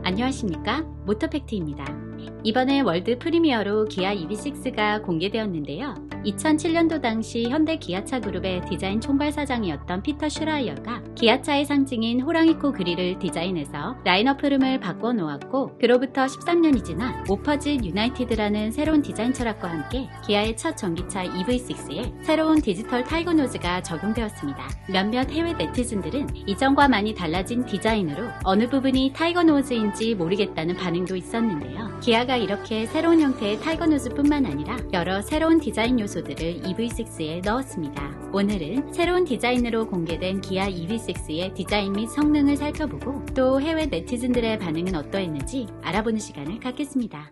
안녕하십니까? 모터팩트입니다. 이번에 월드 프리미어로 기아 EV6가 공개되었는데요. 2007년도 당시 현대 기아차 그룹의 디자인 총괄사장이었던 피터 슈라이어가 기아차의 상징인 호랑이코 그릴을 디자인해서 라인업 흐름을 바꿔 놓았고, 그로부터 13년이 지나 오퍼짓 유나이티드라는 새로운 디자인 철학과 함께 기아의 첫 전기차 EV6에 새로운 디지털 타이거 노즈가 적용되었습니다. 몇몇 해외 네티즌들은 이전과 많이 달라진 디자인으로 어느 부분이 타이거 노즈인지 모르겠다는 반응도 있었는데요. 기아가 이렇게 새로운 형태의 타이거 노즈뿐만 아니라 여러 새로운 디자인 요소들을 EV6에 넣었습니다. 오늘은 새로운 디자인으로 공개된 기아 EV6의 디자인 및 성능을 살펴보고, 또 해외 네티즌들의 반응은 어떠했는지 알아보는 시간을 갖겠습니다.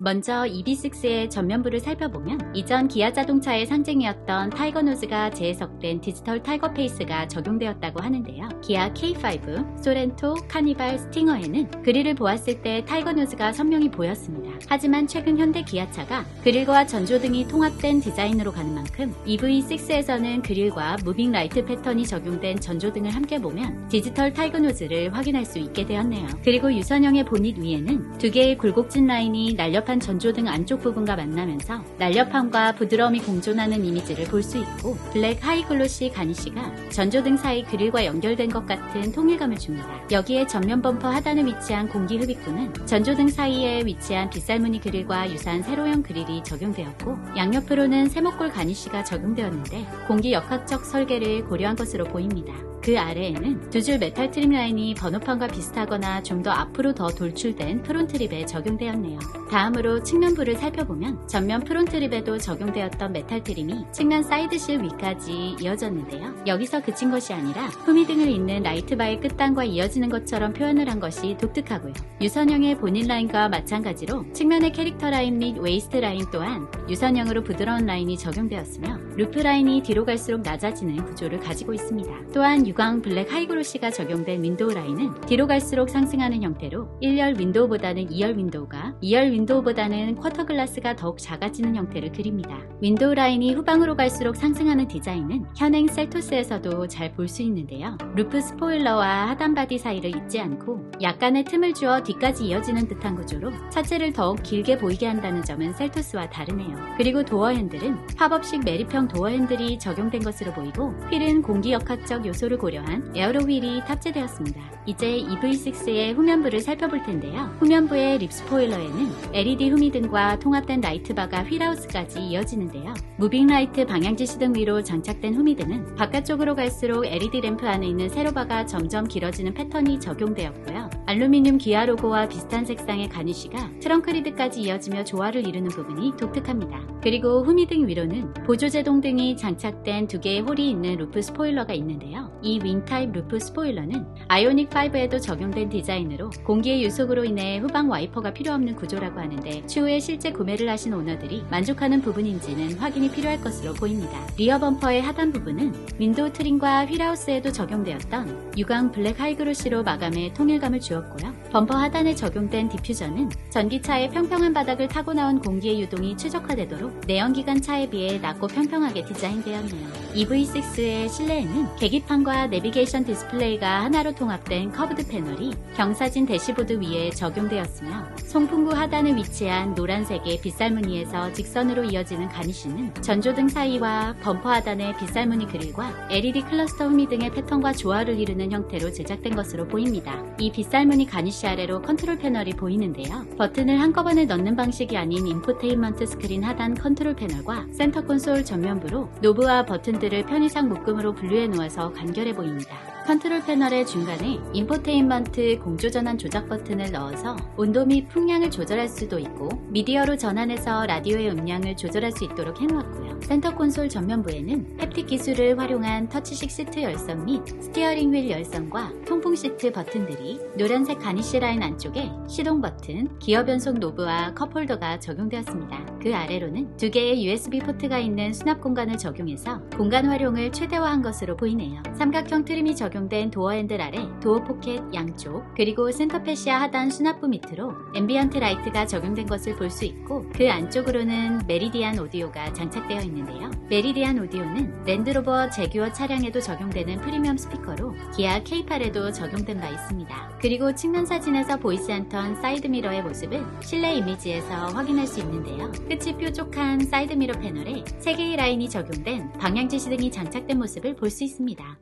먼저 EV6의 전면부를 살펴보면, 이전 기아 자동차의 상징이었던 타이거 노즈가 재해석된 디지털 타이거 페이스가 적용되었다고 하는데요. 기아 K5, 소렌토, 카니발, 스팅어에는 그릴을 보았을 때 타이거 노즈가 선명히 보였습니다. 하지만 최근 현대 기아차가 그릴과 전조등이 통합된 디자인으로 가는 만큼 EV6에서는 그릴과 무빙 라이트 패턴이 적용된 전조등을 함께 보면 디지털 타이거 노즈를 확인할 수 있게 되었네요. 그리고 유선형의 보닛 위에는 두 개의 굴곡진 라인이 날렵한 전조등 안쪽 부분과 만나면서 날렵함과 부드러움이 공존하는 이미지를 볼 수 있고, 블랙 하이글로시 가니쉬가 전조등 사이 그릴과 연결된 것 같은 통일감을 줍니다. 여기에 전면 범퍼 하단에 위치한 공기 흡입구는 전조등 사이에 위치한 빗살무늬 그릴과 유사한 세로형 그릴이 적용되었고, 양옆으로는 세모꼴 가니쉬가 적용되었는데 공기 역학적 설계를 고려한 것으로 보입니다. 그 아래에는 두 줄 메탈 트림 라인이 번호판과 비슷하거나 좀 더 앞으로 더 돌출된 프론트 립에 적용되었네요. 다음으로 측면부를 살펴보면, 전면 프론트 립에도 적용되었던 메탈 트림이 측면 사이드실 위까지 이어졌는데요. 여기서 그친 것이 아니라 후미등을 잇는 라이트바의 끝단과 이어지는 것처럼 표현을 한 것이 독특하고요. 유선형의 본인 라인과 마찬가지로 측면의 캐릭터 라인 및 웨이스트 라인 또한 유선형으로 부드러운 라인이 적용되었으며, 루프 라인이 뒤로 갈수록 낮아지는 구조를 가지고 있습니다. 또한 유광 블랙 하이글로시가 적용된 윈도우 라인은 뒤로 갈수록 상승하는 형태로 1열 윈도우보다는 2열 윈도우가, 2열 윈도우보다는 쿼터 글라스가 더욱 작아지는 형태를 그립니다. 윈도우 라인이 후방으로 갈수록 상승하는 디자인은 현행 셀토스에서도 잘 볼 수 있는데요. 루프 스포일러와 하단 바디 사이를 잇지 않고 약간의 틈을 주어 뒤까지 이어지는 듯한 구조로 차체를 더욱 길게 보이게 한다는 점은 셀토스와 다르네요. 그리고 도어 핸들은 팝업식 매립형 도어 핸들이 적용된 것으로 보이고, 휠은 공기 역학적 요소를 고려한 에어로 휠이 탑재되었습니다. 이제 EV6의 후면부를 살펴볼 텐데요. 후면부의 립 스포일러에는 LED 후미등과 통합된 라이트바가 휠하우스까지 이어지는데요. 무빙 라이트 방향지시 등 위로 장착된 후미등은 바깥쪽으로 갈수록 LED 램프 안에 있는 세로바가 점점 길어지는 패턴이 적용되었고요. 알루미늄 기아 로고와 비슷한 색상의 가니쉬가 트렁크 리드까지 이어지며 조화를 이루는 부분이 독특합니다. 그리고 후미등 위로는 보조제동 등이 장착된 두 개의 홀이 있는 루프 스포일러가 있는데요. 이 윙 타입 루프 스포일러는 아이오닉 5에도 적용된 디자인으로 공기의 유속으로 인해 후방 와이퍼가 필요 없는 구조라고 하는데, 추후에 실제 구매를 하신 오너들이 만족하는 부분인지는 확인이 필요할 것으로 보입니다. 리어 범퍼의 하단 부분은 윈도우 트림과 휠하우스에도 적용되었던 유광 블랙 하이그로시로 마감에 통일감을 주었고요. 범퍼 하단에 적용된 디퓨저는 전기차의 평평한 바닥을 타고 나온 공기의 유동이 최적화되도록 내연기관 차에 비해 낮고 평평하게 디자인되었네요. EV6의 실내에는 계기판과 내비게이션 디스플레이가 하나로 통합된 커브드 패널이 경사진 대시보드 위에 적용되었으며, 송풍구 하단에 위치한 노란색의 빗살무늬에서 직선으로 이어지는 가니쉬는 전조등 사이와 범퍼 하단의 빗살무늬 그릴과 LED 클러스터 후미등의 패턴과 조화를 이루는 형태로 제작된 것으로 보입니다. 이 빗살무늬 가니쉬 아래로 컨트롤 패널이 보이는데요. 버튼을 한꺼번에 넣는 방식이 아닌 인포테인먼트 스크린 하단 컨트롤 패널과 센터 콘솔 전면부로 노브와 버튼들을 편의상 묶음으로 분류해 놓아서 간결해 보입니다. 컨트롤 패널의 중간에 인포테인먼트 공조전환 조작 버튼을 넣어서 온도 및 풍량을 조절할 수도 있고, 미디어로 전환해서 라디오의 음량을 조절할 수 있도록 해놓았고요. 센터 콘솔 전면부에는 햅틱 기술을 활용한 터치식 시트 열선 및 스티어링 휠 열선과 통풍 시트 버튼들이, 노란색 가니쉬 라인 안쪽에 시동 버튼, 기어 변속 노브와 컵홀더가 적용되었습니다. 그 아래로는 두 개의 USB 포트가 있는 수납 공간을 적용해서 공간 활용을 최대화한 것으로 보이네요. 삼각형 트림이 적용 적용된 도어 핸들 아래 도어 포켓 양쪽, 그리고 센터 패시아 하단 수납부 밑으로 앰비언트 라이트가 적용된 것을 볼 수 있고, 그 안쪽으로는 메리디안 오디오가 장착되어 있는데요. 메리디안 오디오는 랜드로버 제규어 차량에도 적용되는 프리미엄 스피커로 기아 K8에도 적용된 바 있습니다. 그리고 측면 사진에서 보이지 않던 사이드미러의 모습은 실내 이미지에서 확인할 수 있는데요. 끝이 뾰족한 사이드미러 패널에 3개의 라인이 적용된 방향지시등이 장착된 모습을 볼 수 있습니다.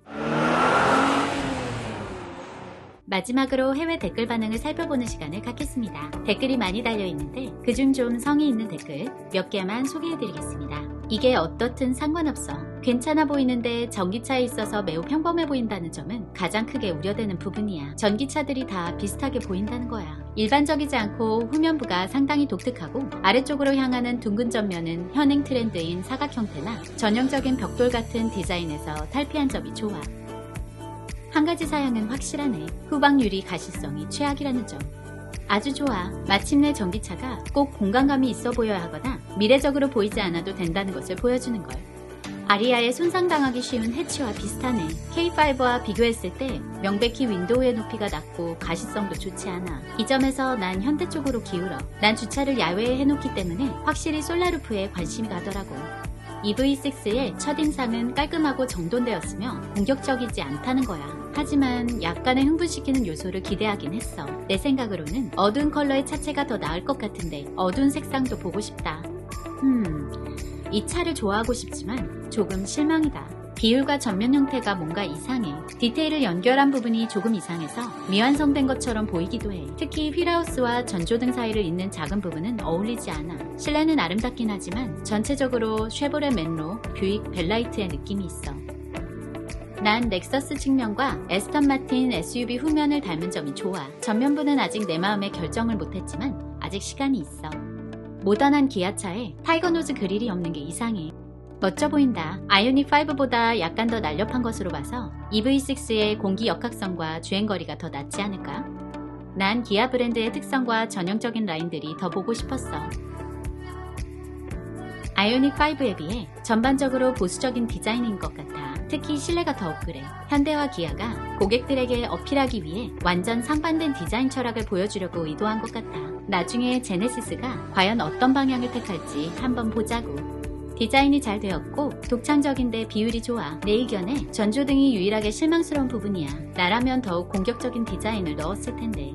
마지막으로 해외 댓글 반응을 살펴보는 시간을 갖겠습니다. 댓글이 많이 달려있는데 그중 좀 성의 있는 댓글 몇 개만 소개해드리겠습니다. 이게 어떻든 상관없어. 괜찮아 보이는데 전기차에 있어서 매우 평범해 보인다는 점은 가장 크게 우려되는 부분이야. 전기차들이 다 비슷하게 보인다는 거야. 일반적이지 않고 후면부가 상당히 독특하고, 아래쪽으로 향하는 둥근 전면은 현행 트렌드인 사각 형태나 전형적인 벽돌 같은 디자인에서 탈피한 점이 좋아. 한 가지 사양은 확실하네. 후방 유리 가시성이 최악이라는 점. 아주 좋아. 마침내 전기차가 꼭 공간감이 있어 보여야 하거나 미래적으로 보이지 않아도 된다는 것을 보여주는 걸. 아리아에 손상당하기 쉬운 해치와 비슷하네. K5와 비교했을 때 명백히 윈도우의 높이가 낮고 가시성도 좋지 않아. 이 점에서 난 현대 쪽으로 기울어. 난 주차를 야외에 해놓기 때문에 확실히 솔라루프에 관심이 가더라고. EV6의 첫인상은 깔끔하고 정돈되었으며 공격적이지 않다는 거야. 하지만 약간의 흥분시키는 요소를 기대하긴 했어. 내 생각으로는 어두운 컬러의 차체가 더 나을 것 같은데 어두운 색상도 보고 싶다. 이 차를 좋아하고 싶지만 조금 실망이다. 비율과 전면 형태가 뭔가 이상해. 디테일을 연결한 부분이 조금 이상해서 미완성된 것처럼 보이기도 해. 특히 휠하우스와 전조등 사이를 잇는 작은 부분은 어울리지 않아. 실내는 아름답긴 하지만 전체적으로 쉐보레 맨로, 뷰익 벨라이트의 느낌이 있어. 난 넥서스 측면과 에스턴 마틴 SUV 후면을 닮은 점이 좋아. 전면부는 아직 내 마음에 결정을 못했지만 아직 시간이 있어. 모던한 기아차에 타이거 노즈 그릴이 없는 게 이상해. 멋져 보인다. 아이오닉5보다 약간 더 날렵한 것으로 봐서 EV6의 공기 역학성과 주행거리가 더 낫지 않을까? 난 기아 브랜드의 특성과 전형적인 라인들이 더 보고 싶었어. 아이오닉5에 비해 전반적으로 보수적인 디자인인 것 같아. 특히 실내가 더욱 그래. 현대와 기아가 고객들에게 어필하기 위해 완전 상반된 디자인 철학을 보여주려고 의도한 것 같아. 나중에 제네시스가 과연 어떤 방향을 택할지 한번 보자고. 디자인이 잘 되었고 독창적인데 비율이 좋아. 내 의견에 전조등이 유일하게 실망스러운 부분이야. 나라면 더욱 공격적인 디자인을 넣었을 텐데.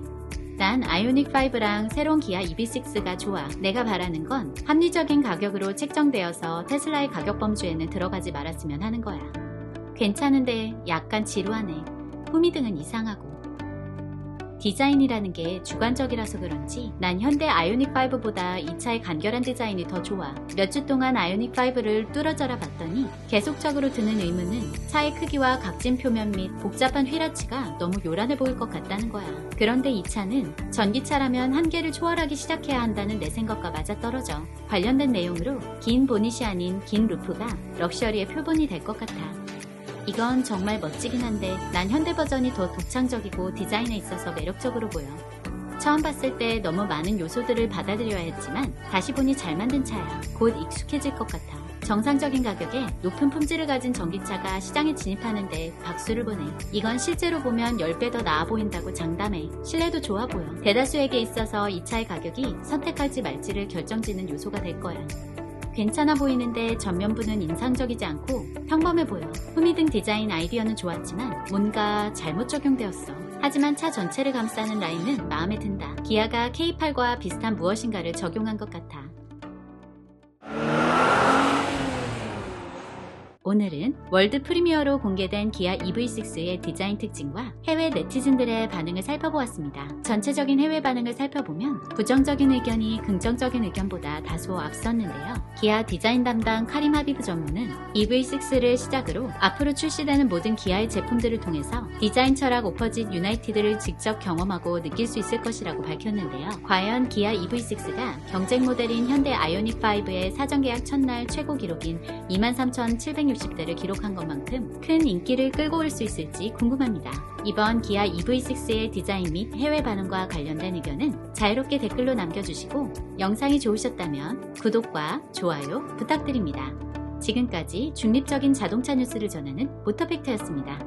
난 아이오닉5랑 새로운 기아 EV6가 좋아. 내가 바라는 건 합리적인 가격으로 책정되어서 테슬라의 가격 범주에는 들어가지 말았으면 하는 거야. 괜찮은데 약간 지루하네. 후미등은 이상하고. 디자인이라는 게 주관적이라서 그런지 난 현대 아이오닉5보다 이 차의 간결한 디자인이 더 좋아. 몇 주 동안 아이오닉5를 뚫어져라 봤더니 계속적으로 드는 의문은 차의 크기와 각진 표면 및 복잡한 휠아치가 너무 요란해 보일 것 같다는 거야. 그런데 이 차는 전기차라면 한계를 초월하기 시작해야 한다는 내 생각과 맞아떨어져. 관련된 내용으로 긴 보닛이 아닌 긴 루프가 럭셔리의 표본이 될 것 같아. 이건 정말 멋지긴 한데 난 현대 버전이 더 독창적이고 디자인에 있어서 매력적으로 보여. 처음 봤을 때 너무 많은 요소들을 받아들여야 했지만 다시 보니 잘 만든 차야. 곧 익숙해질 것 같아. 정상적인 가격에 높은 품질을 가진 전기차가 시장에 진입하는데 박수를 보내. 이건 실제로 보면 10배 더 나아 보인다고 장담해. 실내도 좋아 보여. 대다수에게 있어서 이 차의 가격이 선택할지 말지를 결정짓는 요소가 될 거야. 괜찮아 보이는데 전면부는 인상적이지 않고 평범해 보여. 후미등 디자인 아이디어는 좋았지만 뭔가 잘못 적용되었어. 하지만 차 전체를 감싸는 라인은 마음에 든다. 기아가 K8과 비슷한 무엇인가를 적용한 것 같아. 오늘은 월드 프리미어로 공개된 기아 EV6의 디자인 특징과 해외 네티즌들의 반응을 살펴보았습니다. 전체적인 해외 반응을 살펴보면 부정적인 의견이 긍정적인 의견보다 다소 앞섰는데요. 기아 디자인 담당 카림 하비브 전무는 EV6를 시작으로 앞으로 출시되는 모든 기아의 제품들을 통해서 디자인 철학 오퍼짓 유나이티드를 직접 경험하고 느낄 수 있을 것이라고 밝혔는데요. 과연 기아 EV6가 경쟁 모델인 현대 아이오닉5의 사전계약 첫날 최고 기록인 23,760대를 기록한 것만큼 큰 인기를 끌고 올 수 있을지 궁금합니다. 이번 기아 EV6의 디자인 및 해외 반응과 관련된 의견은 자유롭게 댓글로 남겨주시고 영상이 좋으셨다면 구독과 좋아요 부탁드립니다. 지금까지 중립적인 자동차 뉴스를 전하는 모터팩트였습니다.